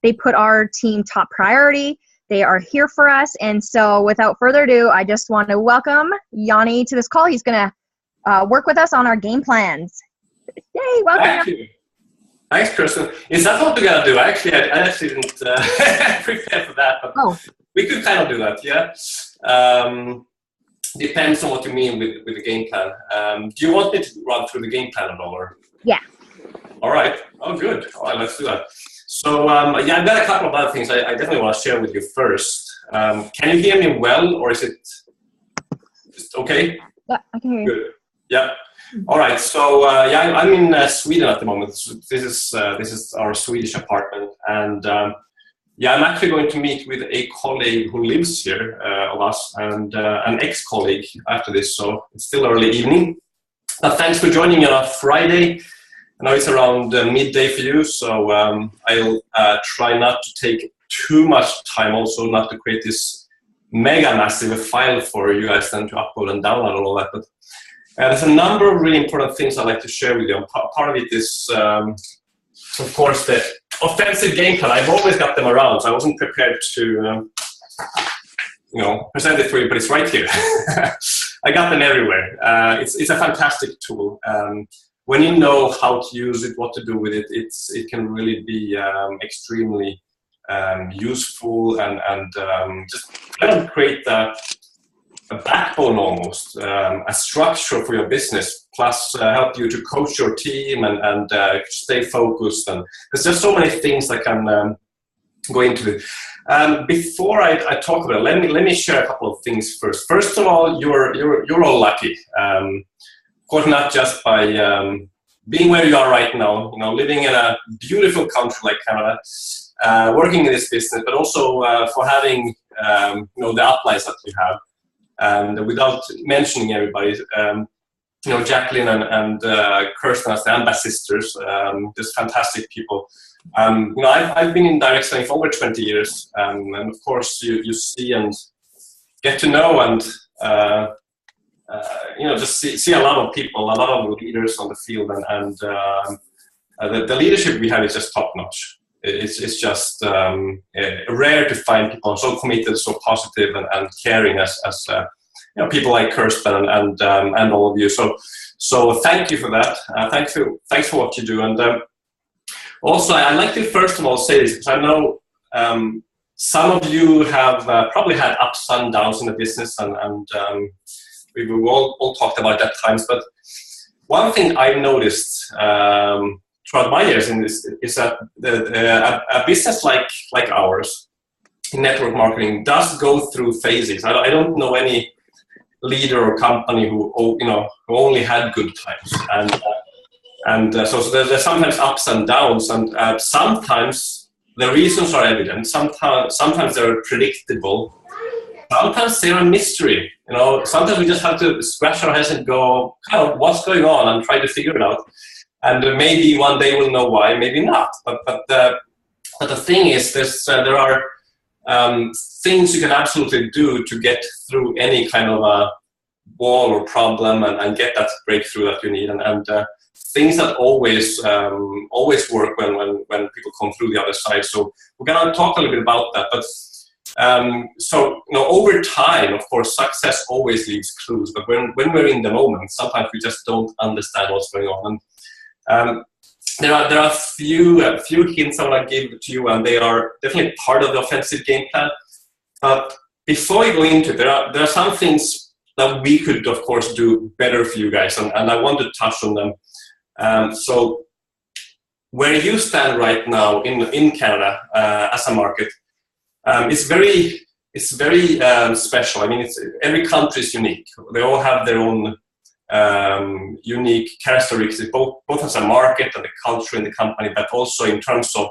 They put our team top priority. They are here for us. And so without further ado, I just want to welcome Janne to this call. He's going to work with us on our game plans. Yay, welcome. Thank you. Thanks, Kristen. Is that what we're going to do? Actually, I actually didn't prepare for that, but we could kind of do that, yeah. Depends on what you mean with the game plan. Do you want me to run through the game plan at all? Or? Yeah. All right. Oh, good. All right, let's do that. So, yeah, I've got a couple of other things I definitely want to share with you first. Can you hear me well, or is it okay? Yeah, I can hear you. Good. Yeah. All right. So, yeah, I'm in Sweden at the moment. So this is our Swedish apartment, and yeah, I'm actually going to meet with a colleague who lives here of us, and an ex-colleague after this. So it's still early evening. But thanks for joining me on a Friday. I know it's around midday for you, so I'll try not to take too much time, also not to create this mega massive file for you guys then to upload and download and all that. But there's a number of really important things I'd like to share with you. And part of it is, of course, the offensive game plan. I've always got them around, so I wasn't prepared to present it for you, but it's right here. I got them everywhere. It's a fantastic tool. When you know how to use it, what to do with it, it can really be extremely useful and just kind of create a backbone almost, a structure for your business, plus help you to coach your team and stay focused. And there's just so many things that can go into it. Before I talk about it, let me share a couple of things first. First of all, you're all lucky. Of course, not just by being where you are right now, living in a beautiful country like Canada, working in this business, but also for having the uplines that you have. And without mentioning everybody, Jacqueline and Kirsten as the ambassadors, just fantastic people. I've been in direct selling for over 20 years, and of course you see and get to know and just see a lot of people, a lot of leaders on the field, and the leadership we have is just top notch. It's just rare to find people so committed, so positive, and caring as people like Kirsten and all of you. So thank you for that. Thanks for what you do. And also, I'd like to first of all say this, because I know some of you have probably had ups and downs in the business, and we've all talked about that times. But one thing I've noticed throughout my years in this is that a business like ours, network marketing, does go through phases. I don't know any leader or company who only had good times, and so there's sometimes ups and downs, and sometimes the reasons are evident. Sometimes they're predictable. Sometimes they're a mystery. Sometimes we just have to scratch our heads and go, kind of, what's going on, and try to figure it out. And maybe one day we'll know why, maybe not. But the thing is, there are things you can absolutely do to get through any kind of a wall or problem and get that breakthrough that you need. And things that always work when people come through the other side. So we're going to talk a little bit about that. But over time, of course, success always leaves clues. But when we're in the moment, sometimes we just don't understand what's going on. And there are a few hints I want to give to you, and they are definitely part of the offensive game plan. But before we go into it, there are some things that we could, of course, do better for you guys, and I want to touch on them. So where you stand right now in Canada as a market, it's very special. I mean, every country is unique. They all have their own unique characteristics, both as a market and the culture in the company, but also in terms of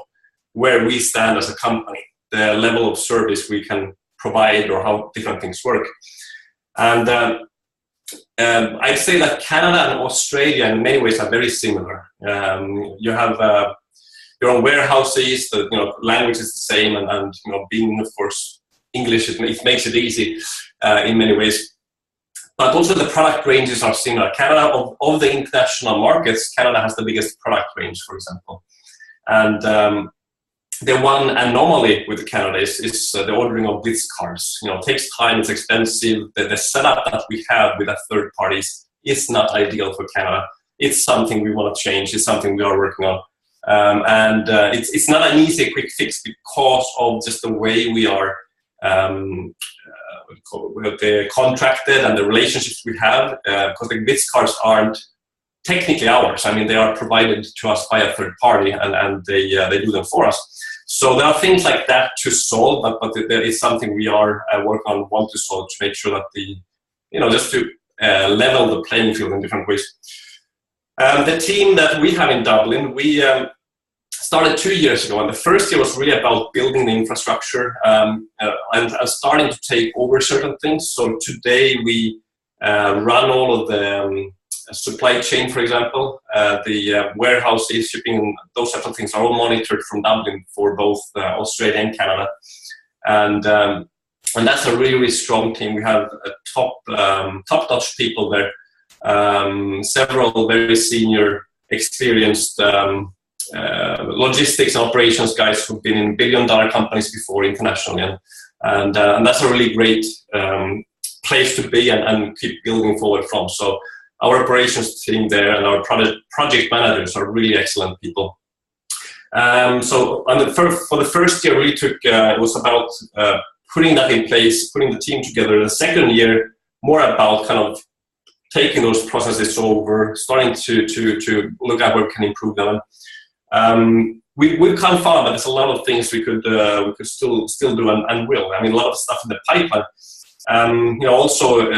where we stand as a company, the level of service we can provide, or how different things work. And I'd say that Canada and Australia in many ways are very similar. You have your own warehouses, the language is the same, and being, of course, English, it makes it easy in many ways. But also the product ranges are similar. Canada, of the international markets, Canada has the biggest product range, for example. And the one anomaly with Canada is the ordering of blitz cards. It takes time, it's expensive. The setup that we have with the third parties is not ideal for Canada. It's something we want to change. It's something we are working on. It's not an easy, quick fix because of just the way we are contracted and the relationships we have, because the blitz cards aren't technically ours. I mean, they are provided to us by a third party, and they do them for us. So there are things like that to solve, but there is something we are working on, want to solve, to make sure that just to level the playing field in different ways. The team that we have in Dublin, we started 2 years ago, and the first year was really about building the infrastructure and starting to take over certain things. So today we run all of the supply chain, for example, the warehouses, shipping, those types of things are all monitored from Dublin for both Australia and Canada. And that's a really, really strong team. We have top-notch people there, several very senior, experienced logistics and operations guys who've been in billion-dollar companies before internationally, and that's a really great place to be and keep building forward from. So our operations team there and our project managers are really excellent people. So for the first year, really took it was about putting that in place, putting the team together. The second year, more about kind of taking those processes over, starting to look at where we can improve them. We've come far, but there's a lot of things we could still do and will. I mean, a lot of stuff in the pipeline. Also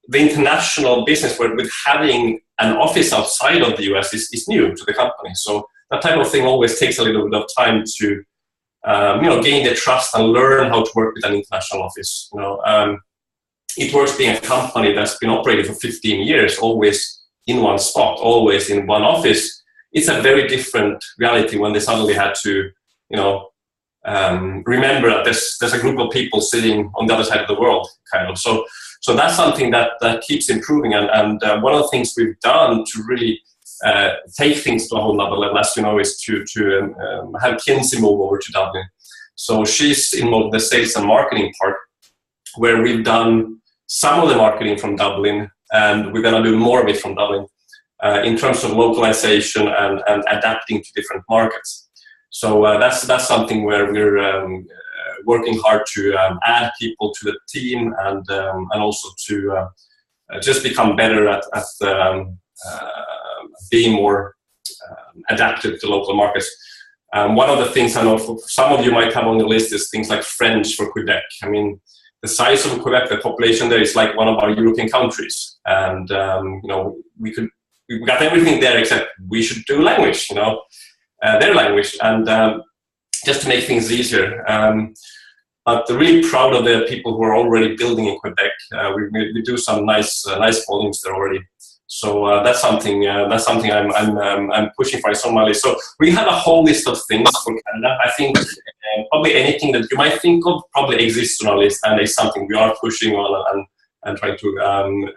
the international business with having an office outside of the US is new to the company. So that type of thing always takes a little bit of time to gain the trust and learn how to work with an international office. It works being a company that's been operating for 15 years, always in one spot, always in one office. It's a very different reality when they suddenly had to, remember that there's a group of people sitting on the other side of the world, kind of. So that's something that keeps improving. And one of the things we've done to really take things to a whole nother level, as you know, is to have Kinsey move over to Dublin. So she's in the sales and marketing part, where we've done some of the marketing from Dublin, and we're going to do more of it from Dublin in terms of localization and adapting to different markets. So that's something where we're working hard to add people to the team and also to just become better at being more adapted to local markets. One of the things I know some of you might have on the list is things like French for Quebec. I mean, the size of Quebec, the population there is like one of our European countries, and we got everything there except we should do language, their language, and just to make things easier. But really proud of the people who are already building in Quebec. We do some nice volumes there already. So that's something I'm pushing for. It's on my list. So we have a whole list of things for Canada. I think probably anything that you might think of probably exists on our list, and is something we are pushing on and trying to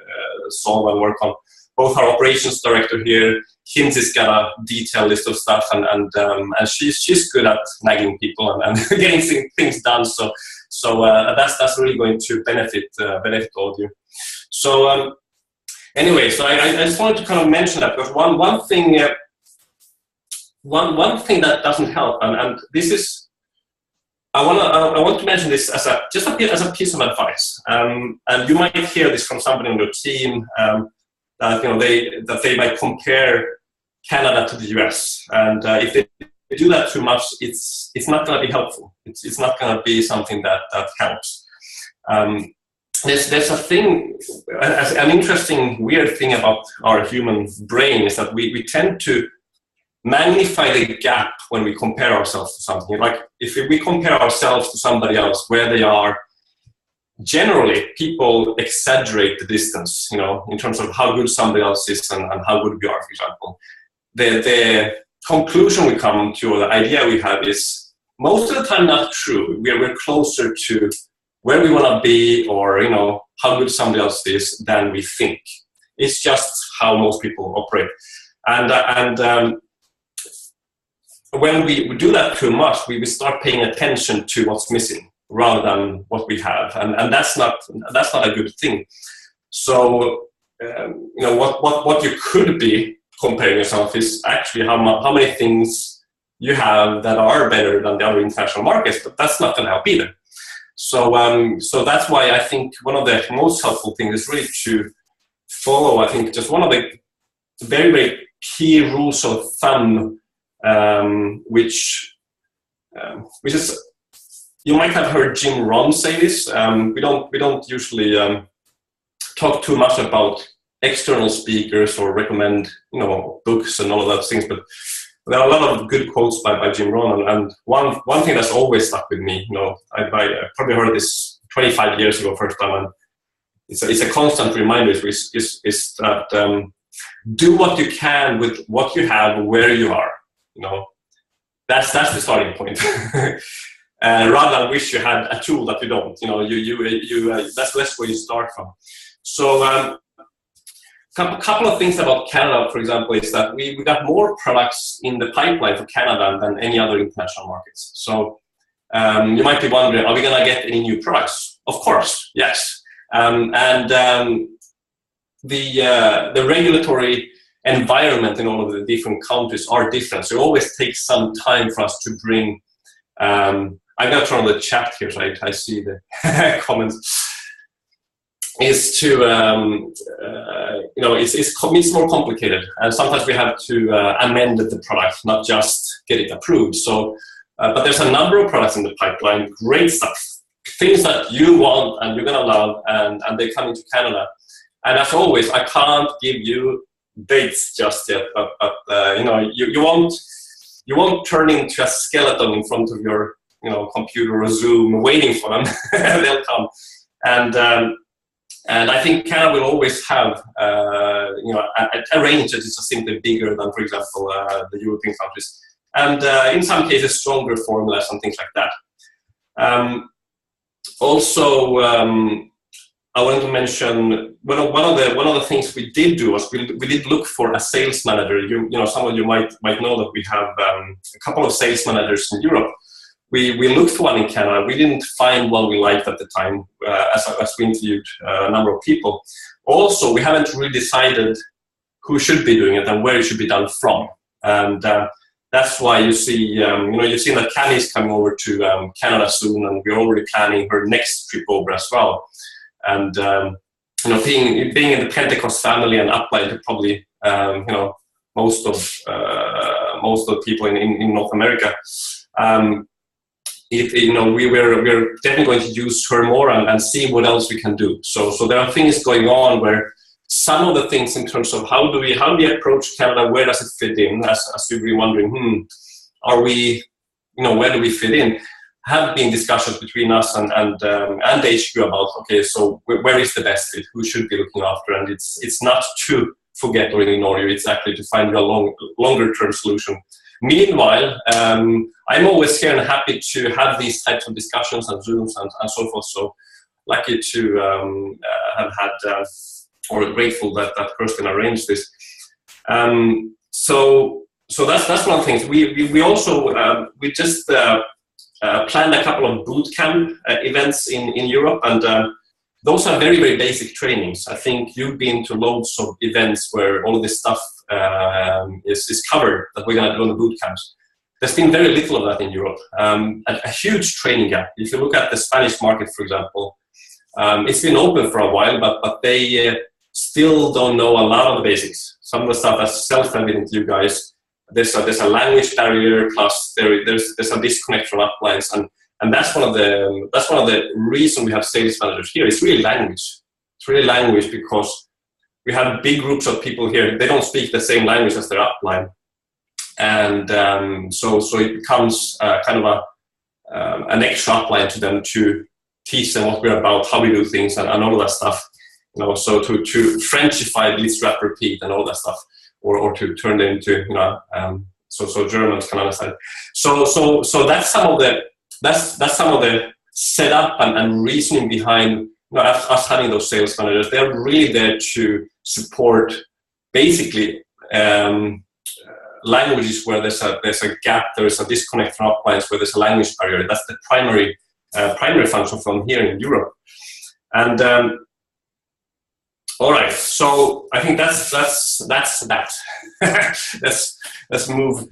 solve and work on. Both our operations director here, Kinsey's got a detailed list of stuff, and she's good at nagging people and getting things done. So that's really going to benefit all of you. So. Anyway, so I just wanted to kind of mention that, because one thing that doesn't help, and this is, I want to mention this as a piece of advice, and you might hear this from somebody on your team, that they might compare Canada to the US, and if they do that too much, it's not going to be helpful. It's not going to be something that helps. There's a thing, an interesting, weird thing about our human brain is that we tend to magnify the gap when we compare ourselves to something. Like if we compare ourselves to somebody else where they are, generally people exaggerate the distance, in terms of how good somebody else is and how good we are, for example. The conclusion we come to, or the idea we have, is most of the time not true. We're closer to where we want to be, or how good somebody else is than we think. It's just how most people operate. And when we do that too much, we start paying attention to what's missing rather than what we have, and that's not a good thing. So what you could be comparing yourself is actually how many things you have that are better than the other international markets, but that's not going to help either. So that's why I think one of the most helpful things is really to follow, I think, just one of the very, very key rules of thumb, which is, you might have heard Jim Rohn say this. We don't usually talk too much about external speakers or recommend books and all of those things, but there are a lot of good quotes by Jim Rohn, and one thing that's always stuck with me, I probably heard this 25 years ago first time, and it's a constant reminder, is that do what you can with what you have where you are. That's the starting point. Rather than wish you had a tool that you don't. That's where you start from. So couple of things about Canada, for example, is that we got more products in the pipeline for Canada than any other international markets. So you might be wondering, are we going to get any new products? Of course, yes. The regulatory environment in all of the different countries are different. So it always takes some time for us to bring. I'm going to turn on the chat here so I see the comments. Is to it's more complicated, and sometimes we have to amend the product, not just get it approved. So, but there's a number of products in the pipeline, great stuff, things that you want and you're gonna love, and they're coming to Canada. And as always, I can't give you dates just yet, but you won't turn into a skeleton in front of your computer or Zoom waiting for them. They'll come, and I think Canada will always have, a range that is simply bigger than, for example, the European countries, and in some cases stronger formulas and things like that. Also, I wanted to mention one of the things we did do was we did look for a sales manager. Some of you might know that we have a couple of sales managers in Europe. We looked for one in Canada. We didn't find one we liked at the time, as we interviewed a number of people. Also, we haven't really decided who should be doing it and where it should be done from. And that's why you see, you've seen that Cami is coming over to Canada soon, and we're already planning her next trip over as well. And being in the Pentecost family and upline to probably most of the people in North America. We're definitely going to use her more and see what else we can do. So there are things going on where some of the things in terms of how do we approach Canada, where does it fit in, as you've been wondering, are we, where do we fit in, have been discussions between us and HQ about, okay, so where is the best fit, who should be looking after, and it's not to forget or ignore you, it's actually to find a longer term solution. Meanwhile, I'm always here and happy to have these types of discussions and Zooms and so forth. So lucky to have had, or grateful that Kirsten arranged this. So that's one of the things. We also we just planned a couple of boot camp events in Europe, and those are very, very basic trainings. I think you've been to loads of events where all of this stuff is covered that we're going to do on the boot camps. There's been very little of that in Europe. A huge training gap. If you look at the Spanish market, for example, it's been open for a while, but they still don't know a lot of the basics. Some of the stuff that's self-evident to you guys. There's a language barrier, plus there's a disconnect from uplines, and that's one of the reasons we have sales managers here. It's really language. It's really language because we have big groups of people here. They don't speak the same language as their upline, and so it becomes kind of an extra upline to them to teach them what we're about, how we do things, and all of that stuff. So to Frenchify, list, wrap, repeat, and all that stuff, or to turn them into so Germans can understand. So that's some of the setup and reasoning behind us having those sales managers. They're really there to support basically languages where there's a gap, there's a disconnect from uplines where there's a language barrier. That's the primary function from here in Europe. And all right, so I think that's that. Let's move.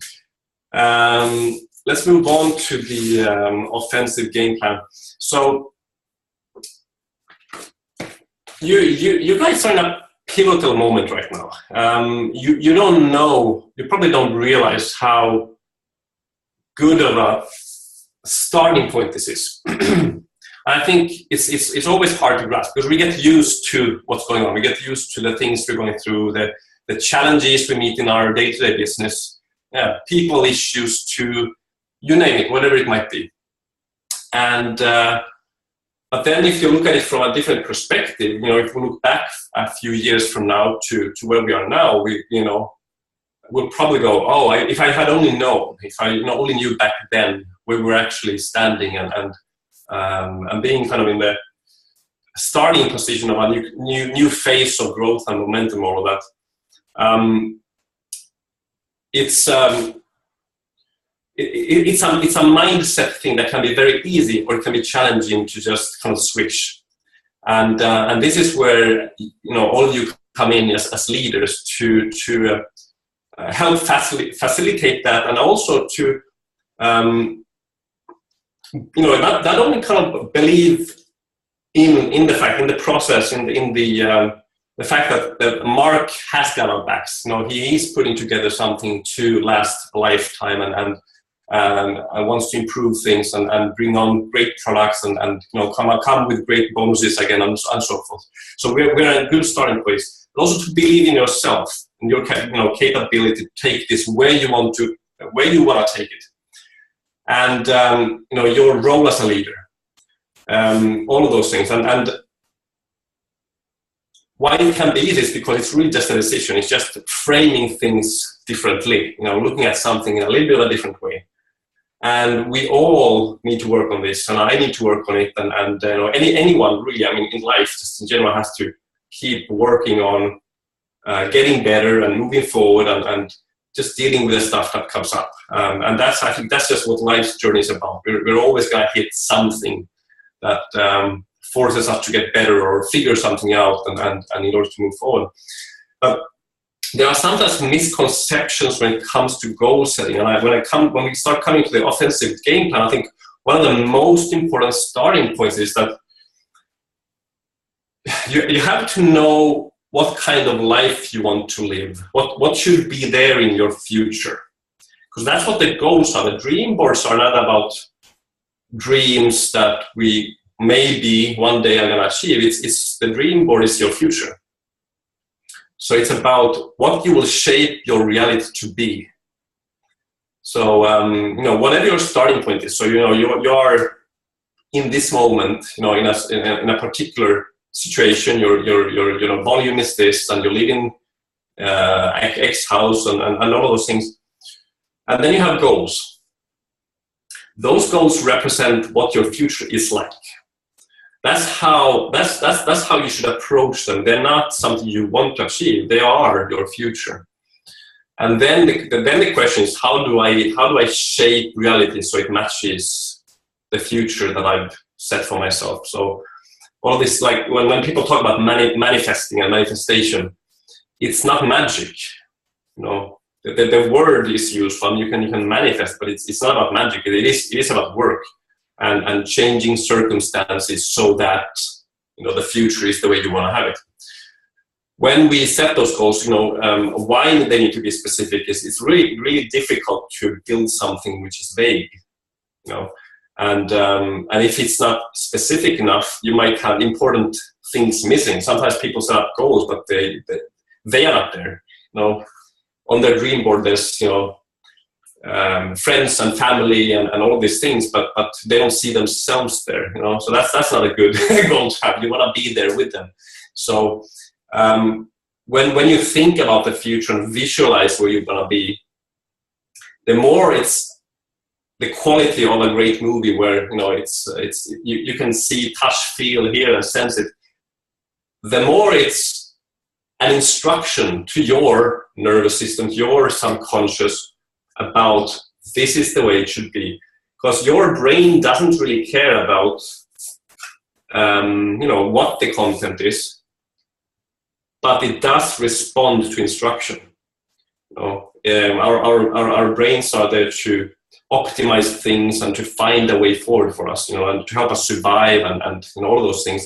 Let's move on to the offensive game plan. So you guys are in a pivotal moment right now. You don't know, you probably don't realize how good of a starting point this is. I think it's always hard to grasp because we get used to what's going on. We get used to the things we're going through, the challenges we meet in our day-to-day business, people issues, to you name it, whatever it might be. And but then if you look at it from a different perspective, if we look back a few years from now to where we are now, we'll probably go, oh, if I had only known, if I only knew back then where we were actually standing and being kind of in the starting position of a new phase of growth and momentum, all of that. It's a mindset thing that can be very easy, or it can be challenging to just kind of switch. And this is where all of you come in as leaders to help facilitate that, and also to not only kind of believe in the fact, in the process, in the fact that Mark has got our backs. He is putting together something to last a lifetime, and wants to improve things and bring on great products and come with great bonuses again, and so forth. So we're in a good starting place. But also to believe in yourself and your capability to take this where you want to take it, and your role as a leader, all of those things. And why it can be easy is because it's really just a decision. It's just framing things differently, looking at something in a little bit of a different way. And we all need to work on this, and I need to work on it, and anyone really, in life, just in general, has to keep working on getting better and moving forward, and just dealing with the stuff that comes up. And I think that's just what life's journey is about. We're always going to hit something that forces us to get better or figure something out, and in order to move forward. But there are sometimes misconceptions when it comes to goal setting. And when we start coming to the offensive game plan, I think one of the most important starting points is that you have to know what kind of life you want to live, what should be there in your future. Because that's what the goals are. The dream boards are not about dreams that we maybe one day are going to achieve. It's the dream board is your future. So it's about what you will shape your reality to be. So whatever your starting point is. So you are in this moment, in a particular situation. Your volume is this, and you live in X house, and all of those things. And then you have goals. Those goals represent what your future is like. That's how you should approach them. They're not something you want to achieve. They are your future. And then the question is, how do I shape reality so it matches the future that I've set for myself? So all this, like when people talk about manifesting and manifestation, it's not magic. The word is useful. You can manifest, but it's not about magic. It is about work. And changing circumstances so that the future is the way you want to have it. When we set those goals, why they need to be specific is it's really, really difficult to build something which is vague, and if it's not specific enough, you might have important things missing. Sometimes people set up goals, but they are not there. On their dream board, there's friends and family and all these things, but they don't see themselves there, so that's not a good goal to have. You want to be there with them. So when you think about the future and visualize where you're going to be, the more it's the quality of a great movie where you can see, touch, feel, hear, and sense it. The more it's an instruction to your nervous system, to your subconscious about this is the way it should be. Because your brain doesn't really care about what the content is, but it does respond to instruction. Our brains are there to optimize things and to find a way forward for us, and to help us survive and all of those things.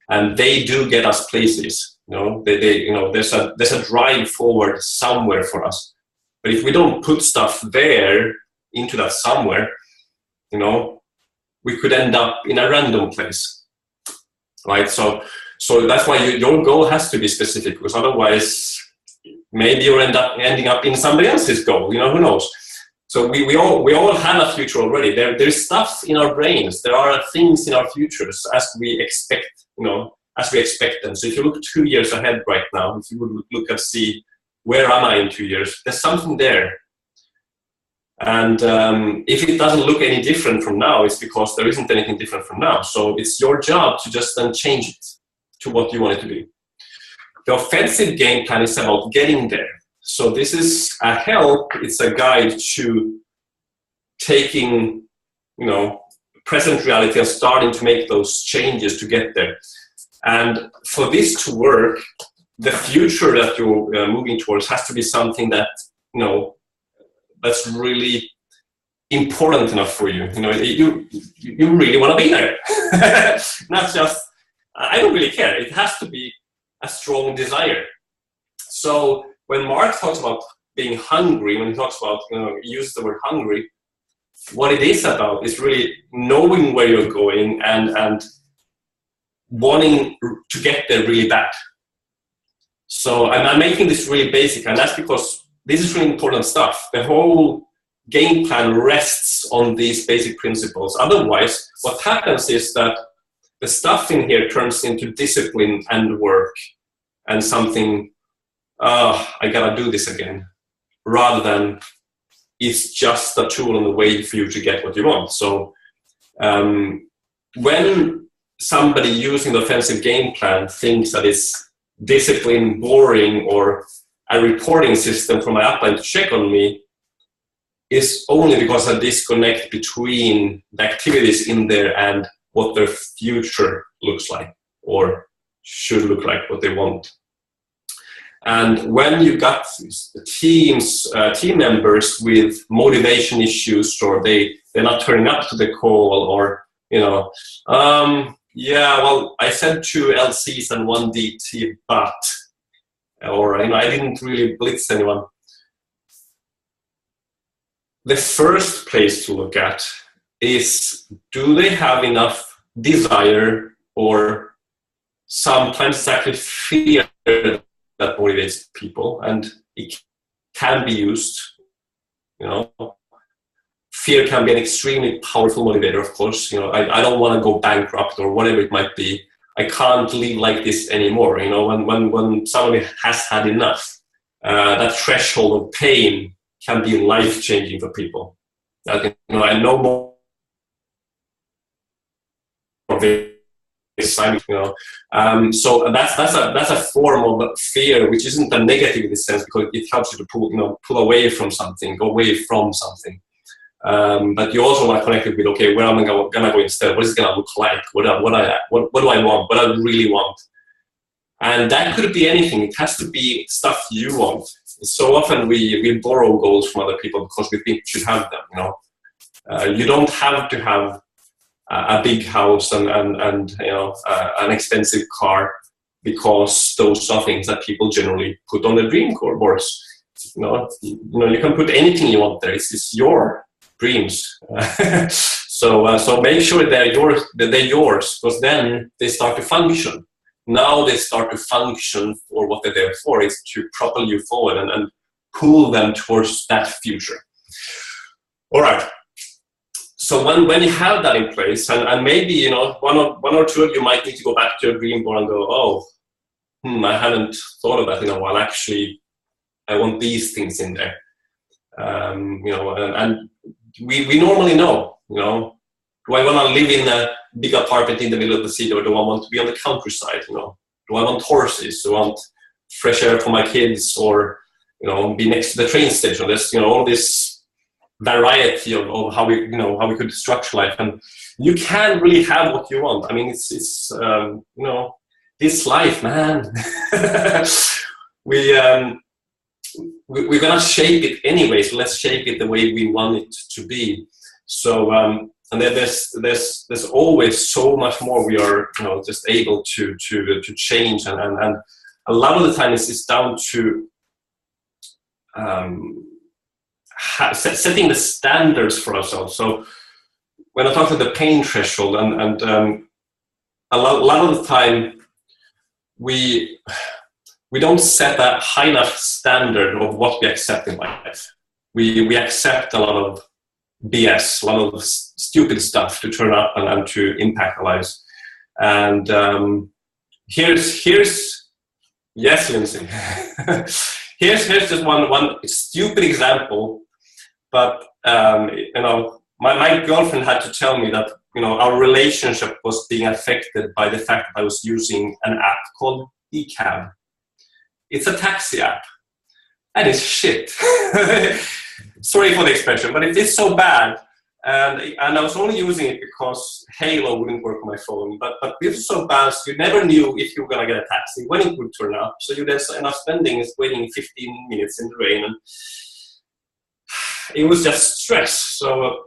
And they do get us places. There's a drive forward somewhere for us. But if we don't put stuff there into that somewhere, we could end up in a random place, right? So that's why your goal has to be specific, because otherwise maybe you're ending up in somebody else's goal. Who knows? So we all have a future already. There's stuff in our brains. There are things in our futures as we expect them. So if you look 2 years ahead right now, if you would look and see, where am I in 2 years? There's something there. And if it doesn't look any different from now, it's because there isn't anything different from now. So it's your job to just then change it to what you want it to be. The offensive game plan is about getting there. So this is a help. It's a guide to taking, present reality and starting to make those changes to get there. And for this to work, the future that you're moving towards has to be something that, that's really important enough for you. You really want to be there. Not just, I don't really care. It has to be a strong desire. So when Mark talks about being hungry, when he talks about, he uses the word hungry, what it is about is really knowing where you're going and wanting to get there really bad. So I'm making this really basic, and that's because this is really important stuff. The whole game plan rests on these basic principles. Otherwise, what happens is that the stuff in here turns into discipline and work and something, I gotta do this again, rather than it's just a tool on the way for you to get what you want. So when somebody using the offensive game plan thinks that it's discipline, boring, or a reporting system for my upline to check on me, is only because of a disconnect between the activities in there and what their future looks like or should look like, what they want. And when you got team members with motivation issues, or they're not turning up to the call, or I said 2 LCs and 1 DT, but, or I didn't really blitz anyone. The first place to look at is, do they have enough desire, or sometimes it's actually fear that motivates people, and it can be used. Fear can be an extremely powerful motivator, of course. I don't want to go bankrupt or whatever it might be. I can't live like this anymore. When somebody has had enough, that threshold of pain can be life-changing for people. I know more of this. So that's a form of fear, which isn't a negative in this sense, because it helps you to pull away from something, go away from something. But you also want to connect it with, okay, where am I going to go instead? What is it going to look like? What do I want? What I really want? And that could be anything. It has to be stuff you want. So often we borrow goals from other people because we think we should have them. You don't have to have a big house and an expensive car, because those are things that people generally put on the dream boards. You can put anything you want there. It's your dreams. So make sure they're yours, because then they start to function. Now they start to function for what they're there for, is to propel you forward and pull them towards that future. All right. So when you have that in place, and maybe one or two of you might need to go back to your dream board and go, I haven't thought of that in a while. Actually, I want these things in there. And we normally know. Do I want to live in a big apartment in the middle of the city, or do I want to be on the countryside? Do I want horses? Do I want fresh air for my kids, or be next to the train station. There's all this variety of how we could structure life, and you can really have what you want. I mean, it's this life, man. We're gonna shape it anyway, so let's shape it the way we want it to be. So and then there's always so much more we are just able to change, and a lot of the time it's down to setting the standards for ourselves. So when I talk about the pain threshold, and a lot of the time we don't set a high enough standard of what we accept in life. We accept a lot of BS, a lot of stupid stuff to turn up and to impact our lives. And here's yes, Lindsay. here's just one stupid example, but my girlfriend had to tell me that our relationship was being affected by the fact that I was using an app called eCab. It's a taxi app, and it's shit. Sorry for the expression, but it is so bad. And I was only using it because Halo wouldn't work on my phone. But it was so bad, so you never knew if you were going to get a taxi, when it would turn up. So you just end up waiting 15 minutes in the rain. And it was just stress. So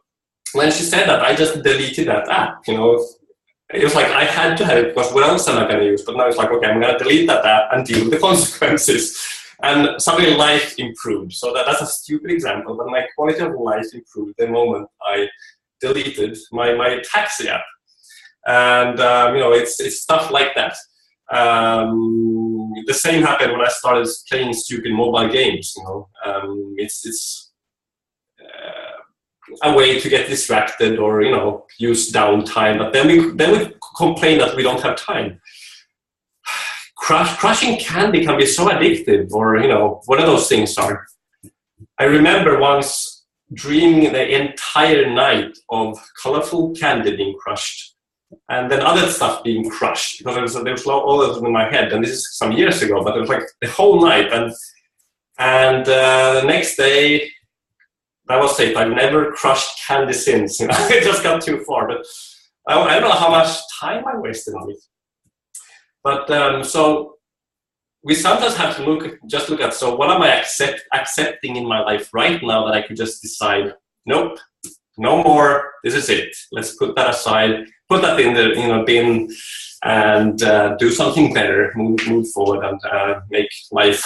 when she said that, I just deleted that app. It was like I had to have it because what else am I going to use? But now it's like, okay, I'm going to delete that app and deal with the consequences. And suddenly life improved. So that's a stupid example, but my quality of life improved the moment I deleted my taxi app. And it's stuff like that. The same happened when I started playing stupid mobile games. It's a way to get distracted or use downtime. But then we complain that we don't have time. Crushing candy can be so addictive, or what are those things are. I remember once dreaming the entire night of colorful candy being crushed, and then other stuff being crushed, because there was all of them in my head. And this is some years ago, but it was like the whole night. And the next day, that was it. I've never crushed candy since. It just got too far. But I don't know how much time I wasted on it. But so we sometimes have to look at, so what am I accepting in my life right now that I could just decide, nope, no more, this is it. Let's put that aside, put that in the bin, and do something better, move forward, and make life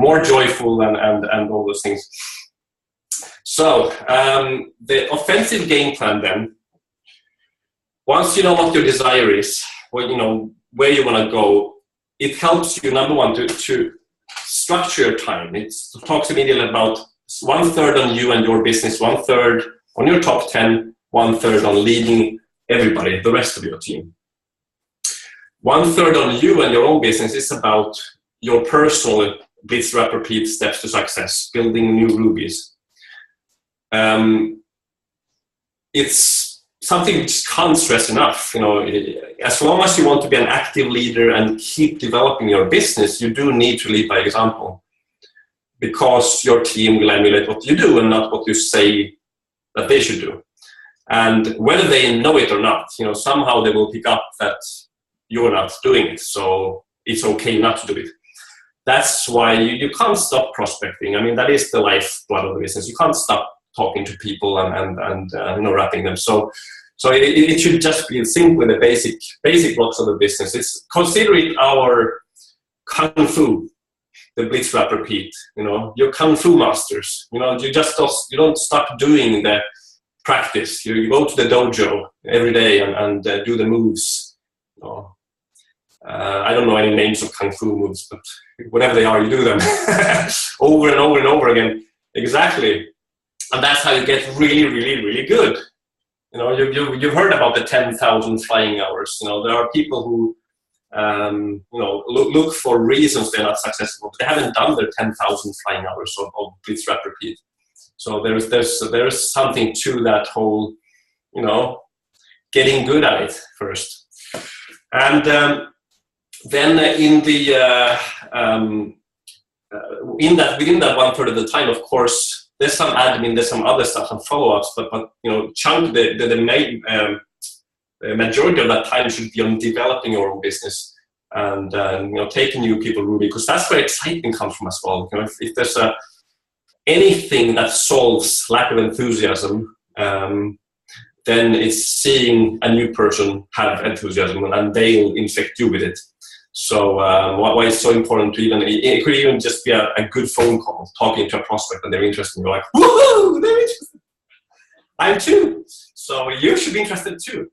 more joyful and all those things. So the offensive game plan then, once you know what your desire is, where you want to go, it helps you, number one, to structure your time. It talks immediately about 1/3 on you and your business, 1/3 on your top 10, 1/3 on leading everybody, the rest of your team. 1/3 on you and your own business is about your personal blitz, wrap, repeat steps to success, building new rubies. It's something which can't stress enough. As long as you want to be an active leader and keep developing your business, you do need to lead by example, because your team will emulate what you do and not what you say that they should do. And whether they know it or not, somehow they will pick up that you're not doing it, so it's okay not to do it. That's why you can't stop prospecting. I mean, that is the lifeblood of the business. You can't stop talking to people and wrapping them. So it should just be simply the basic blocks of the business. It's consider it our kung fu, the blitz, wrap, repeat. Your kung fu masters. You don't stop doing the practice. You go to the dojo every day and do the moves. I don't know any names of kung fu moves, but whatever they are, you do them over and over and over again. Exactly. And that's how you get really, really, really good. You've heard about the 10,000 flying hours. There are people who, look for reasons they're not successful, but they haven't done their 10,000 flying hours of blitz, wrap, repeat. So there's something to that whole, getting good at it first. And then within that 1/3 of the time, of course, there's some admin, there's some other stuff and follow-ups, but the majority of that time should be on developing your own business and taking new people Ruby, because that's where excitement comes from as well. If there's anything that solves lack of enthusiasm, then it's seeing a new person have enthusiasm and they'll infect you with it. So why it's so important to it could even just be a good phone call, talking to a prospect and they're interested, and you're like, woohoo, they're interested. I'm too. So you should be interested too.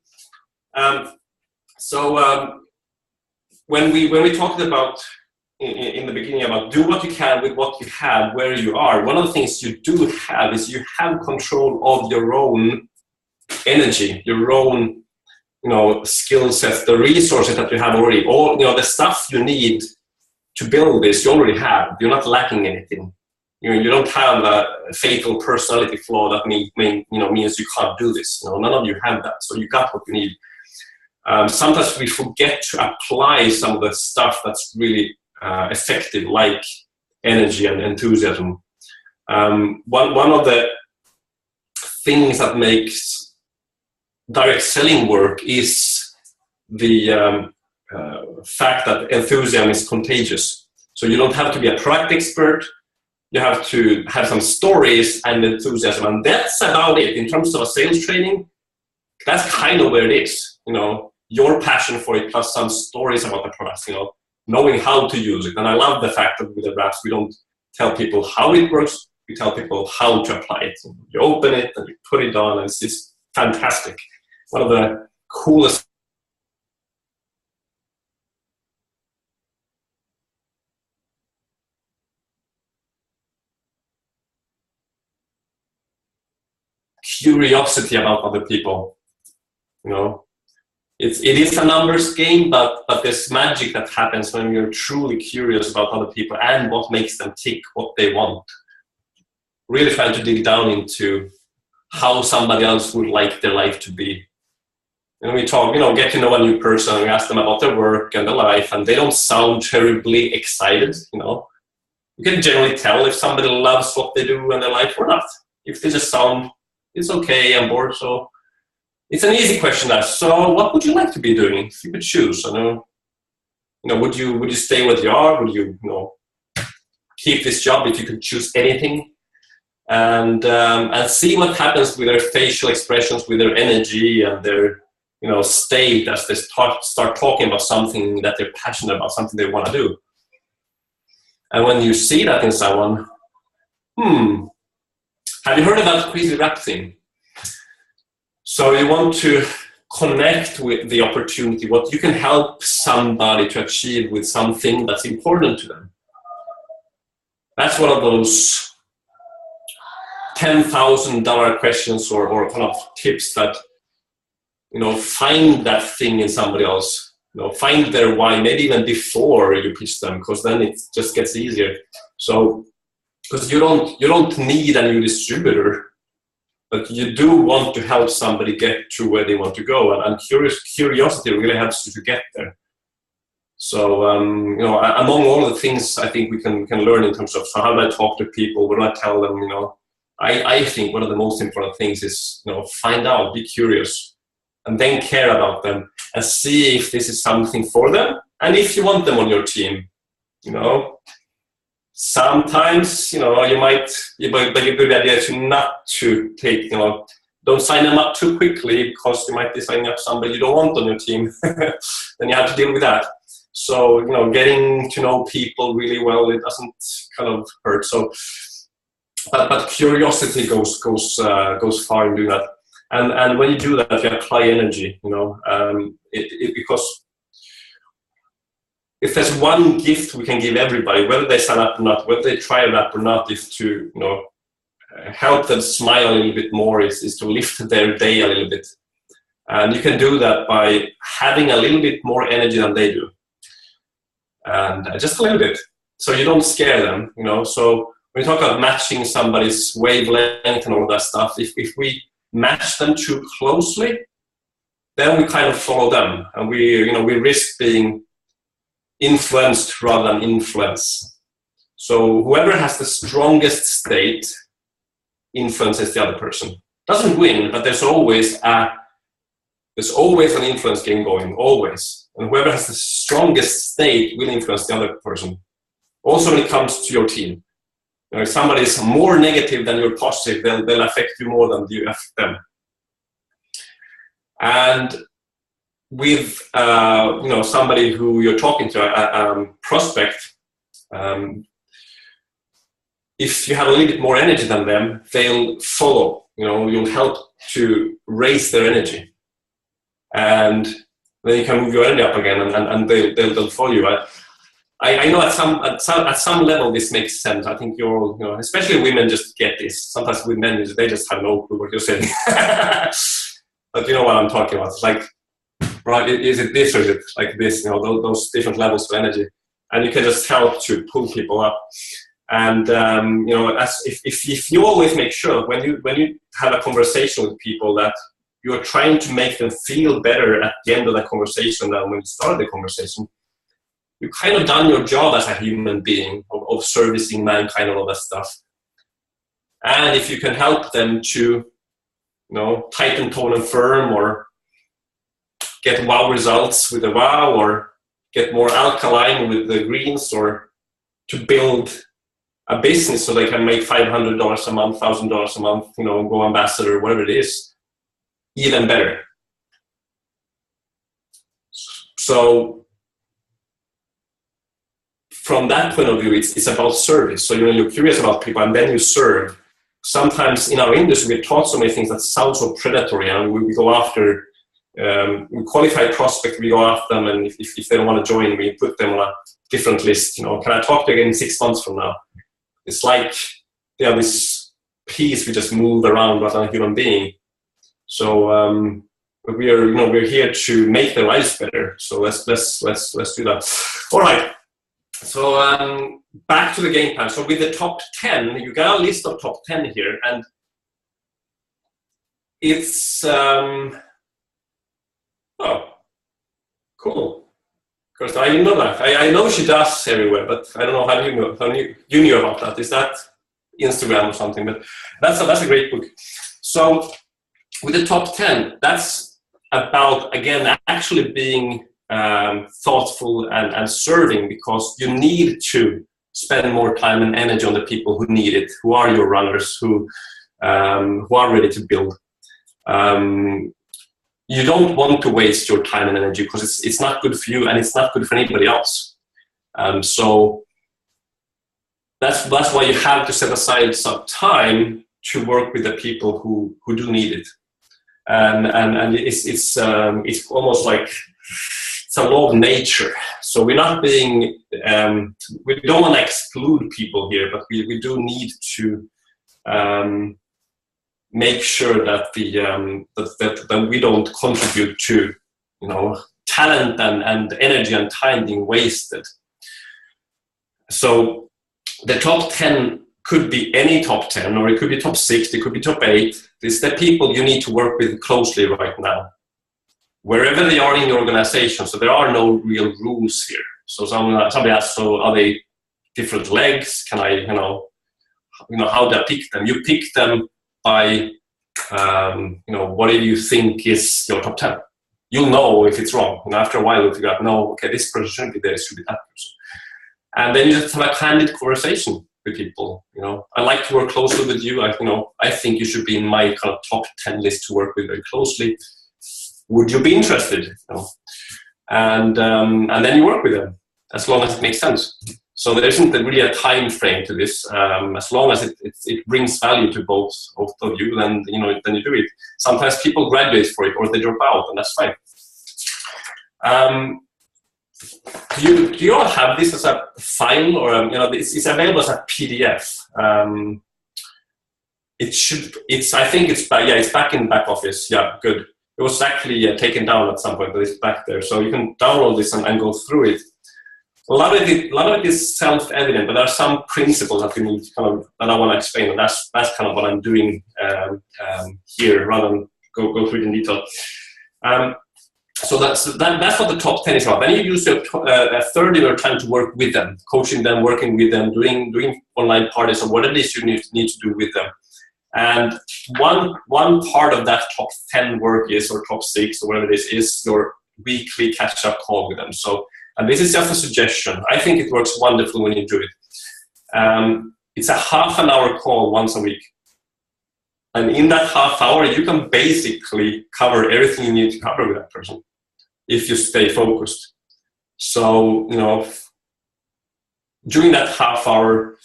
When we talked about in the beginning about do what you can with what you have where you are, one of the things you do have is you have control of your own energy, your own skill sets, the resources that you have already, all the stuff you need to build this, you already have. You're not lacking anything. You don't have a fatal personality flaw that means you can't do this. None of you have that, so you got what you need. Sometimes we forget to apply some of the stuff that's really effective, like energy and enthusiasm. One of the things that makes direct selling work is the fact that enthusiasm is contagious. So you don't have to be a product expert. You have to have some stories and enthusiasm, and that's about it. In terms of a sales training, that's kind of where it is. Your passion for it plus some stories about the products, knowing how to use it. And I love the fact that with the wraps, we don't tell people how it works, we tell people how to apply it. You open it and you put it on, and it's just fantastic. One of the coolest curiosity about other people. It is a numbers game, but there's magic that happens when you're truly curious about other people and what makes them tick, what they want. Really trying to dig down into how somebody else would like their life to be. And we talk, get to know a new person, and we ask them about their work and their life, and they don't sound terribly excited. You can generally tell if somebody loves what they do in their life or not. If they just sound, it's okay, I'm bored, so. It's an easy question to ask. So what would you like to be doing if you could choose? Would you stay where you are? Would you, keep this job if you could choose anything? And see what happens with their facial expressions, with their energy and their, state as they start talking about something that they're passionate about, something they want to do. And when you see that in someone, have you heard of that crazy rap thing? So you want to connect with the opportunity, what you can help somebody to achieve with something that's important to them. That's one of those $10,000 questions or kind of tips that, find that thing in somebody else. Find their why, maybe even before you pitch them, because then it just gets easier. So, because you don't need a new distributor, but you do want to help somebody get to where they want to go, and curiosity really helps you to get there. So, among all the things I think we can learn in terms of, so how do I talk to people, what do I tell them, I think one of the most important things is, find out, be curious, and then care about them, and see if this is something for them, and if you want them on your team, Sometimes, it might be a good idea not to take, don't sign them up too quickly, because you might be signing up somebody you don't want on your team. Then you have to deal with that. So, getting to know people really well, it doesn't kind of hurt. So, but curiosity goes far in doing that. And when you do that, you apply energy, because if there's one gift we can give everybody, whether they sign up or not, whether they try it up or not, is to help them smile a little bit more, is to lift their day a little bit. And you can do that by having a little bit more energy than they do. And just a little bit. So you don't scare them, So when you talk about matching somebody's wavelength and all of that stuff, if we match them too closely, then we kind of follow them. And we risk being influenced rather than influence. So whoever has the strongest state influences the other person. Doesn't win, but there's always an influence game going, always. And whoever has the strongest state will influence the other person. Also when it comes to your team. You know, if somebody is more negative than you're positive, they'll affect you more than you affect them. And with somebody who you're talking to, a prospect, if you have a little bit more energy than them, they'll follow. You know, you'll help to raise their energy, and then you can move your energy up again, and they'll follow you. I know at some level this makes sense. I think you're all, especially women just get this. Sometimes with men, they just have no clue what you're saying. But you know what I'm talking about. It's like, right, is it this or is it like this? Those different levels of energy, and you can just help to pull people up. And if you always make sure when you have a conversation with people that you're trying to make them feel better at the end of the conversation than when you started the conversation, you've kind of done your job as a human being of servicing mankind and all that stuff. And if you can help them to, tighten tone and firm, or get wow results with the wow, or get more alkaline with the greens, or to build a business so they can make $500 a month, $1,000 a month, go ambassador, whatever it is, even better. So from that point of view, it's about service. So you're curious about people, and then you serve. Sometimes in our industry, we're taught so many things that sound so predatory, and we go after we qualify prospect, we go after them, and if they don't want to join, we put them on a different list. Can I talk to you again 6 months from now? It's like they have this piece we just move around rather than a human being. So we're here to make their lives better. So let's do that. All right. So back to the game plan. So with the top 10, you got a list of top 10 here, and it's cool. Because I didn't know that. I know she does everywhere, but I don't know how you know. How you knew about that? Is that Instagram or something? But that's a great book. So with the top 10, that's about, again, actually being thoughtful and serving, because you need to spend more time and energy on the people who need it, who are your runners, who are ready to build. You don't want to waste your time and energy, because it's not good for you and it's not good for anybody else. So that's why you have to set aside some time to work with the people who do need it. And it's almost like it's a law of nature. So we're not being we don't want to exclude people here, but we do need to make sure that that we don't contribute to talent and energy and time being wasted. So the top 10 could be any top 10, or it could be top 6, it could be top 8. It's the people you need to work with closely right now, wherever they are in the organization. So there are no real rules here. So somebody asks, so are they different legs? Can I, how do I pick them? You pick them by, what do you think is your top 10? You'll know if it's wrong. After a while, you'll figure out, no, okay, this person shouldn't be there, it should be that person. And then you just have a candid conversation with people. I like to work closely with you. I think you should be in my kind of top 10 list to work with very closely. Would you be interested? And then you work with them as long as it makes sense. So there isn't really a time frame to this. As long as it brings value to both of you, then then you do it. Sometimes people graduate for it or they drop out, and that's fine. Do you all have this as a file, or it's available as a PDF? I think it's back in back office. Yeah, good. It was actually taken down at some point, but it's back there, so you can download this and go through it. A lot of it is self-evident, but there are some principles that we need that I want to explain, and that's kind of what I'm doing here, rather than go through it in detail. So that's what the top 10 is about. Then you use a third of your time to work with them, coaching them, working with them, doing online parties or whatever it is you need to do with them. And one part of that top 10 work is, or top 6 or whatever it is your weekly catch-up call with them. So, and this is just a suggestion. I think it works wonderfully when you do it. It's a half an hour call once a week. And in that half hour, you can basically cover everything you need to cover with that person if you stay focused. So, during that half hour,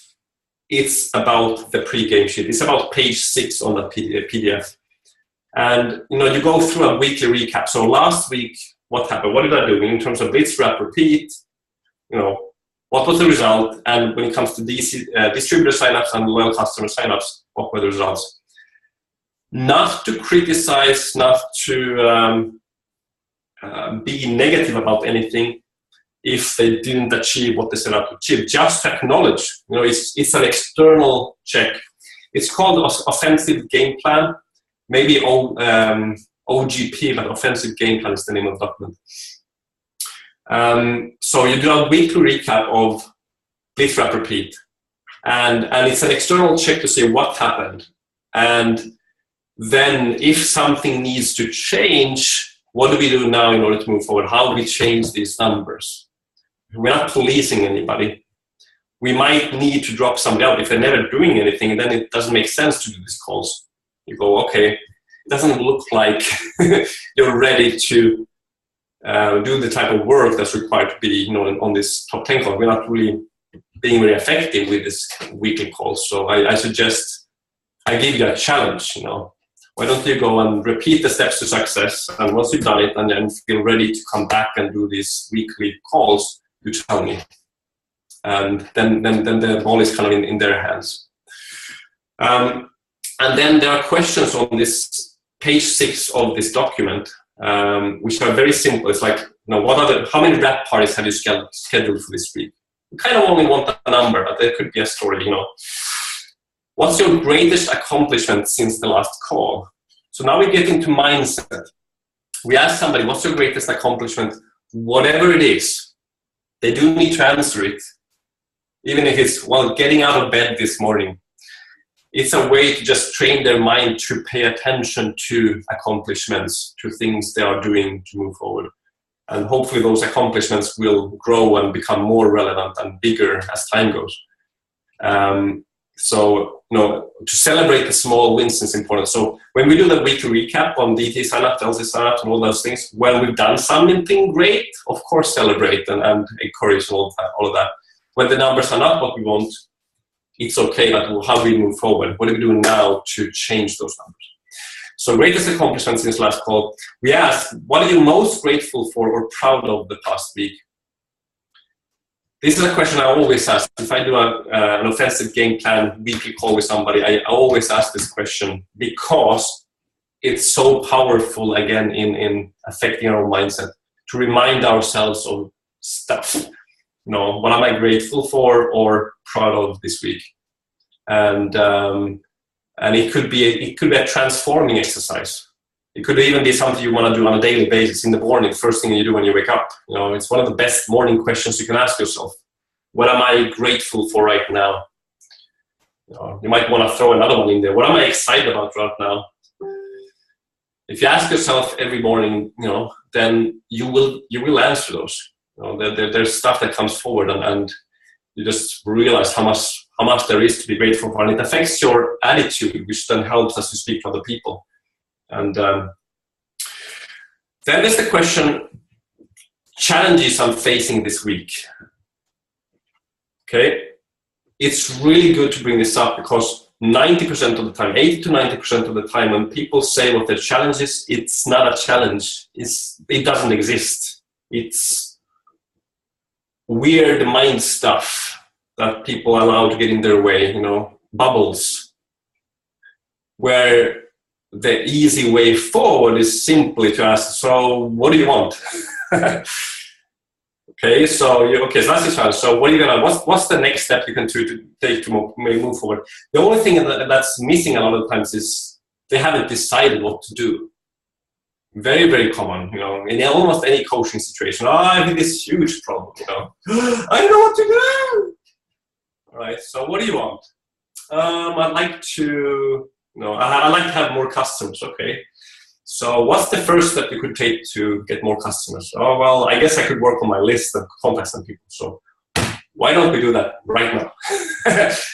it's about the pre-game sheet. It's about page 6 on the PDF. And, you go through a weekly recap. So last week, what happened? What did I do in terms of blitz, wrap, repeat? What was the result? And when it comes to distributor signups and loyal customer signups, what were the results? Not to criticize, not to be negative about anything if they didn't achieve what they set out to achieve. Just acknowledge. It's an external check. It's called offensive game plan. Maybe OGP, but offensive game plan is the name of the document. So you do a weekly recap of blitz, wrap, repeat, and it's an external check to say what happened, and then if something needs to change, what do we do now in order to move forward? How do we change these numbers? We're not policing anybody. We might need to drop somebody out. If they're never doing anything, then it doesn't make sense to do these calls. You go, okay, it doesn't look like you're ready to do the type of work that's required to be on this top 10 call. We're not really being very effective with this weekly call. So I suggest I give you a challenge. Why don't you go and repeat the steps to success, and once you've done it and then feel ready to come back and do these weekly calls, you tell me. And then the ball is kind of in their hands. And then there are questions on this page 6 of this document, which are very simple. It's like, how many rap parties have you scheduled for this week? You kind of only want a number, but there could be a story, What's your greatest accomplishment since the last call? So now we get into mindset. We ask somebody, what's your greatest accomplishment? Whatever it is, they do need to answer it. Even if it's, getting out of bed this morning. It's a way to just train their mind to pay attention to accomplishments, to things they are doing to move forward. And hopefully those accomplishments will grow and become more relevant and bigger as time goes. So, to celebrate the small wins is important. So when we do the weekly recap on DT sign-up, LC sign-up, and all those things, when we've done something great, of course celebrate and encourage all of that. When the numbers are not what we want, it's okay, but how do we move forward? What are we doing now to change those numbers? So greatest accomplishment since last call. We asked, what are you most grateful for or proud of the past week? This is a question I always ask. If I do an offensive game plan weekly call with somebody, I always ask this question because it's so powerful, again, in affecting our mindset, to remind ourselves of stuff. What am I grateful for or proud of this week? And it could be a transforming exercise. It could even be something you want to do on a daily basis in the morning, first thing you do when you wake up. It's one of the best morning questions you can ask yourself. What am I grateful for right now? You might want to throw another one in there. What am I excited about right now? If you ask yourself every morning, then you will answer those. There's stuff that comes forward, and you just realize how much there is to be grateful for, and it affects your attitude, which then helps us to speak to other people. And then there's the question, challenges I'm facing this week. Okay, it's really good to bring this up because 90% of the time, 80 to 90% of the time, when people say what their challenge is, it's not a challenge. It doesn't exist. It's weird mind stuff that people allow to get in their way, bubbles, where the easy way forward is simply to ask, so what do you want? Okay, so that's the challenge. So what are you gonna? What's the next step you can take to move forward? The only thing that's missing a lot of times is they haven't decided what to do. Very, very common, in almost any coaching situation. I have this huge problem, I don't know what to do. All right, so what do you want? I'd like to, I'd like to have more customers. Okay. So what's the first step you could take to get more customers? Oh, well, I guess I could work on my list and contact some people. So why don't we do that right now?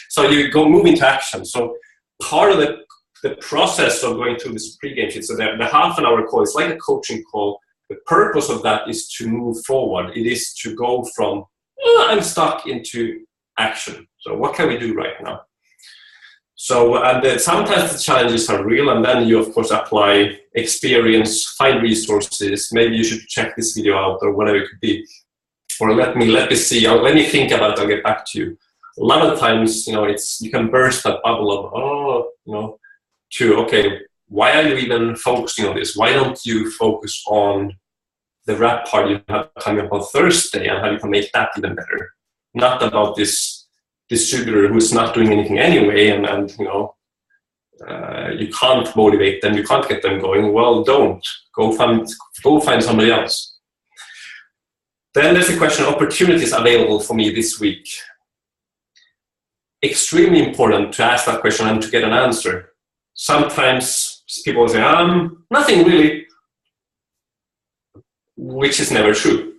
So you move into action. So part of the process of going through this pre-game sheet, so the half an hour call is like a coaching call. The purpose of that is to move forward. It is to go from, I'm stuck, into action. So what can we do right now? So, and sometimes the challenges are real, and then you, of course, apply experience, find resources. Maybe you should check this video out, or whatever it could be. Or let me see. Let me think about it. I'll get back to you. A lot of times, you can burst that bubble of, to, okay, why are you even focusing on this? Why don't you focus on the rap part you have coming up on Thursday and how you can make that even better? Not about this distributor who's not doing anything anyway, and you can't motivate them, you can't get them going. Well, don't go find somebody else. Then there's the question of opportunities available for me this week. Extremely important to ask that question and to get an answer. Sometimes people say, nothing really, which is never true.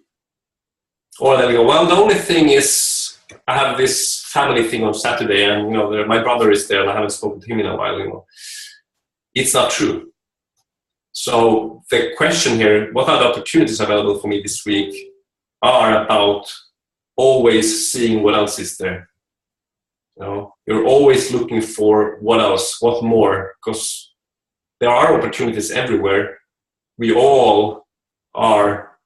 Or they go, well, the only thing is I have this family thing on Saturday, and my brother is there, and I haven't spoken to him in a while. It's not true. So the question here, what are the opportunities available for me this week, are about always seeing what else is there. You're always looking for what else, what more, because there are opportunities everywhere. We all are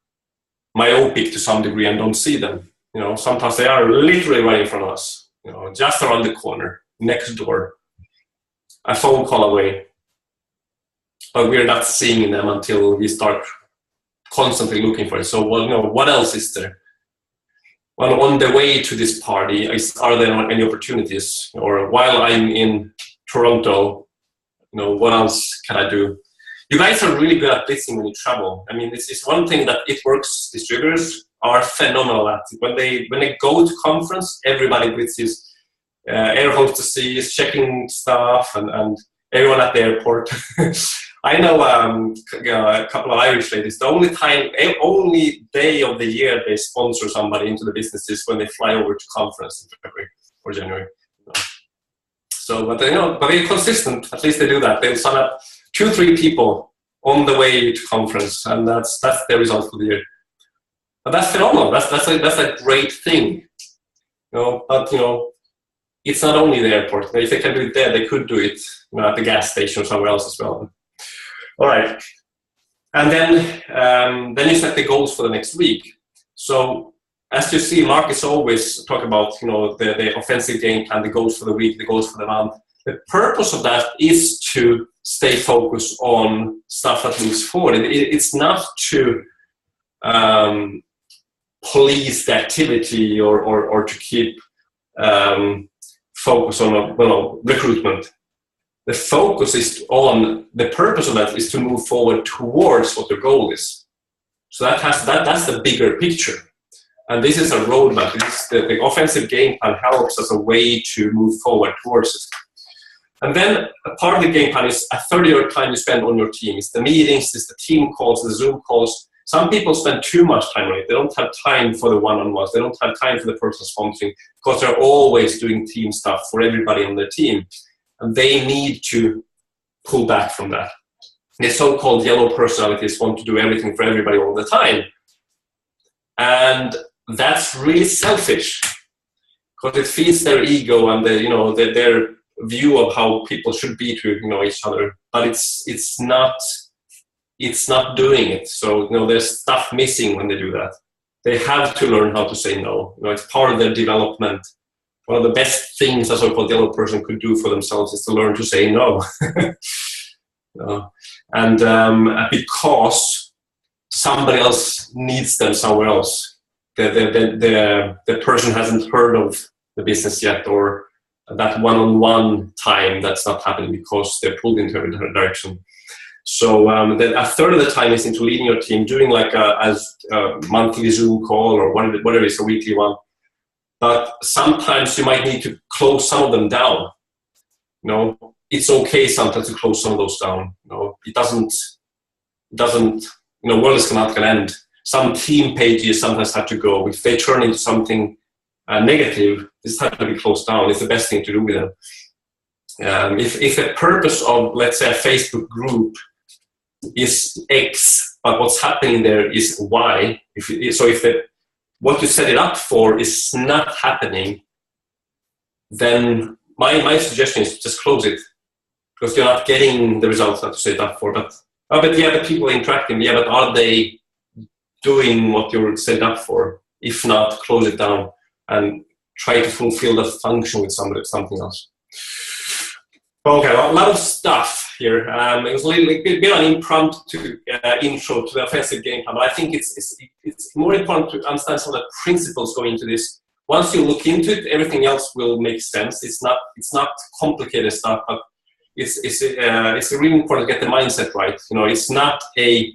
myopic to some degree and don't see them. Sometimes they are literally right in front of us, just around the corner, next door, a phone call away. But we're not seeing them until we start constantly looking for it. So, what else is there? Well, on the way to this party, are there any opportunities? Or while I'm in Toronto, what else can I do? You guys are really good at blitzing when you travel. I mean, this is one thing that it works. Distributors are phenomenal at it. When they go to conference, everybody blitzes. Air hostesses, checking stuff, and everyone at the airport. I know a couple of Irish ladies. The only day of the year they sponsor somebody into the business is when they fly over to conference in February or January. So, but they're consistent. At least they do that. They'll sign up 2-3 people on the way to conference, and that's the result for the year. But that's phenomenal. That's a great thing. But it's not only the airport. If they can do it there, they could do it at the gas station or somewhere else as well. All right. And then you set the goals for the next week. So as you see, Mark is always talking about the offensive game plan, the goals for the week, the goals for the month. The purpose of that is to stay focused on stuff that moves forward. It's not to police the activity or to keep focus on recruitment. The focus is on the purpose of that is to move forward towards what the goal is. So that's the bigger picture. And this is a roadmap. The offensive game plan helps as a way to move forward towards it. And then a part of the game plan is a third of your time you spend on your team. It's the meetings, it's the team calls, the Zoom calls. Some people spend too much time on it. They don't have time for the one-on-ones. They don't have time for the personal sponsoring because they're always doing team stuff for everybody on their team. And they need to pull back from that. The so-called yellow personalities want to do everything for everybody all the time. And that's really selfish because it feeds their ego and their view of how people should be to each other. But it's not doing it. So there's stuff missing when they do that. They have to learn how to say no. It's part of their development. One of the best things a so-called yellow person could do for themselves is to learn to say no. And because somebody else needs them somewhere else. The person hasn't heard of the business yet, or that one-on-one time that's not happening because they're pulled into a different direction. So then a third of the time is into leading your team, doing like a monthly Zoom call or whatever is a weekly one. But sometimes you might need to close some of them down. You know, it's okay sometimes to close some of those down. You know, it doesn't. You know, world is not going to end. Some team pages sometimes have to go. If they turn into something negative, this has to be closed down. It's the best thing to do with them. If the purpose of, let's say, a Facebook group is X, but what's happening there is Y. What you set it up for is not happening, then my suggestion is just close it, because you're not getting the results that you set it up for. But people are interacting. Yeah, but are they doing what you're set it up for? If not, close it down and try to fulfill the function with something else. Okay, well, a lot of stuff here. It was a bit of an impromptu intro to the offensive game plan, but I think it's more important to understand some of the principles going into this. Once you look into it, everything else will make sense. It's not complicated stuff, but it's really important to get the mindset right. You know, it's not a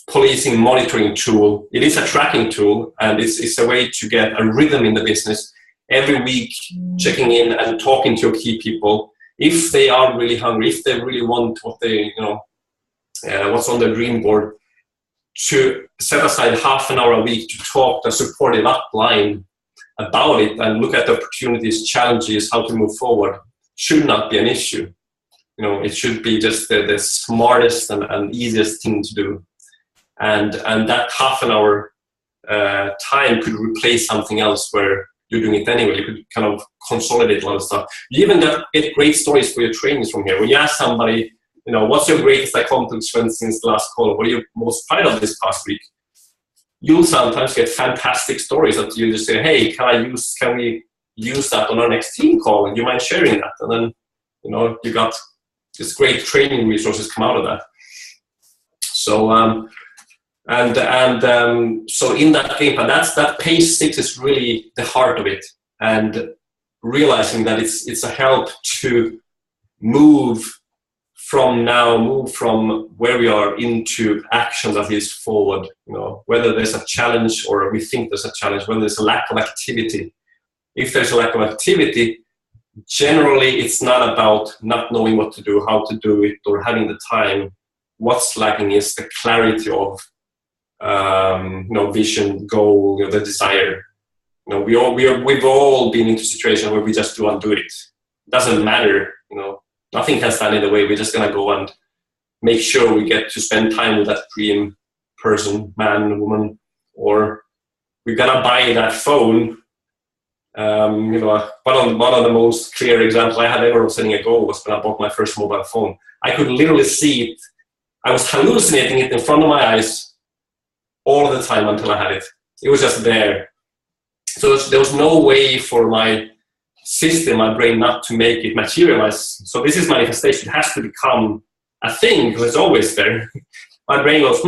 policing monitoring tool. It is a tracking tool, and it's a way to get a rhythm in the business. Every week, checking in and talking to your key people. If they are really hungry, if they really want what they, what's on their dream board, to set aside half an hour a week to talk the supportive upline about it and look at the opportunities, challenges, how to move forward, should not be an issue. You know, it should be just the smartest and easiest thing to do. And that half an hour time could replace something else where you're doing it anyway. You could kind of consolidate a lot of stuff. You even get great stories for your trainings from here. When you ask somebody, you know, what's your greatest accomplishment since the last call? What are you most proud of this past week? You'll sometimes get fantastic stories that you just say, hey, can we use that on our next team call? And you mind sharing that? And then, you know, you got this great training resources come out of that. So, so in that game plan, that page 6 is really the heart of it, and realizing that it's a help to move from where we are into action that is forward. You know, whether there's a challenge or we think there's a challenge, whether there's a lack of activity. If there's a lack of activity, generally it's not about not knowing what to do, how to do it, or having the time. What's lacking is the clarity of vision, goal, the desire. You know, we've all been into situations where we just do it. It doesn't matter. You know, nothing can stand in the way. We're just gonna go and make sure we get to spend time with that dream person, man, woman, or we're gonna buy that phone. One of the most clear examples I had ever of setting a goal was when I bought my first mobile phone. I could literally see it. I was hallucinating it in front of my eyes all the time until I had it. It was just there. So there was no way for my system, my brain, not to make it materialize. So this is manifestation. It has to become a thing because it's always there. My brain goes,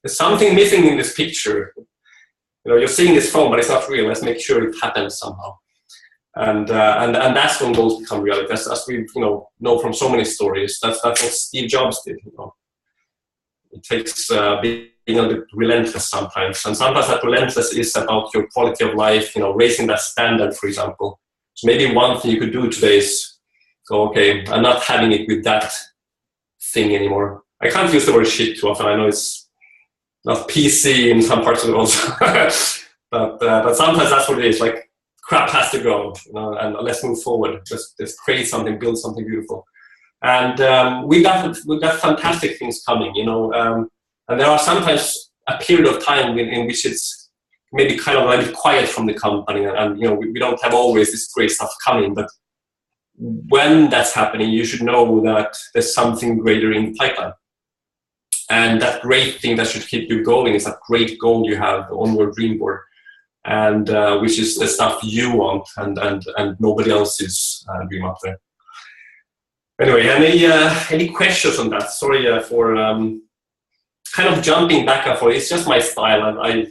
there's something missing in this picture. You know, you're seeing this phone, but it's not real. Let's make sure it happens somehow. And that's when goals become reality. As we know from so many stories. That's what Steve Jobs did. You know, it takes being a bit relentless sometimes, and sometimes that relentless is about your quality of life. You know, raising that standard, for example. So maybe one thing you could do today is go, okay, I'm not having it with that thing anymore. I can't use the word shit too often. I know it's not PC in some parts of the world, but sometimes that's what it is. Like, crap has to go, you know, and let's move forward. Just create something, build something beautiful. And we got fantastic things coming, you know. And there are sometimes a period of time in which it's maybe kind of a bit quiet from the company, and you know, we don't have always this great stuff coming. But when that's happening, you should know that there's something greater in the pipeline. And that great thing that should keep you going is that great goal you have on your dream board, and which is the stuff you want and nobody else's dream up there. Anyway, any questions on that? Sorry for kind of jumping back and forth. It's just my style, and I've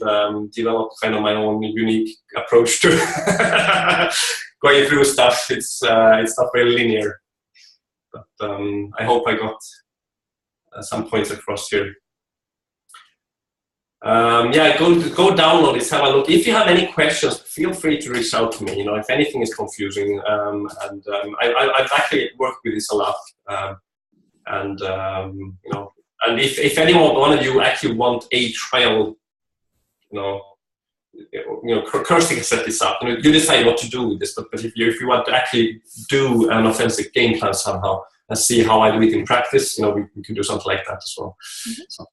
developed kind of my own unique approach to going through stuff. It's not very linear, but I hope I got some points across here. Yeah, go download it, have a look. If you have any questions, feel free to reach out to me. You know, if anything is confusing, I've actually worked with this a lot, you know, and if one of you actually want a trial, Kirsty can set this up. You know, you decide what to do with this, but if you want to actually do an offensive game plan somehow and see how I do it in practice, you know, we can do something like that as well. So.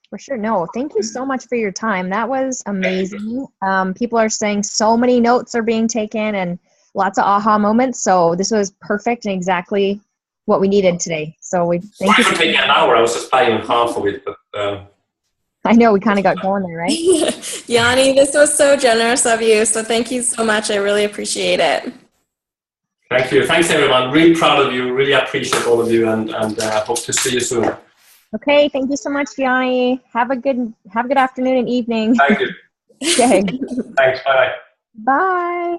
For sure. No, thank you so much for your time. That was amazing. People are saying so many notes are being taken and lots of aha moments. So this was perfect and exactly what we needed today. So thank you. It took me an hour. I was just playing half of it, but I know we kind of got going there, right? Janne, this was so generous of you. So thank you so much. I really appreciate it. Thank you. Thanks, everyone. Really proud of you. Really appreciate all of you, and hope to see you soon. Okay, thank you so much, Janne. Have a good afternoon and evening. Thank you. Okay. Thanks. Bye. Bye.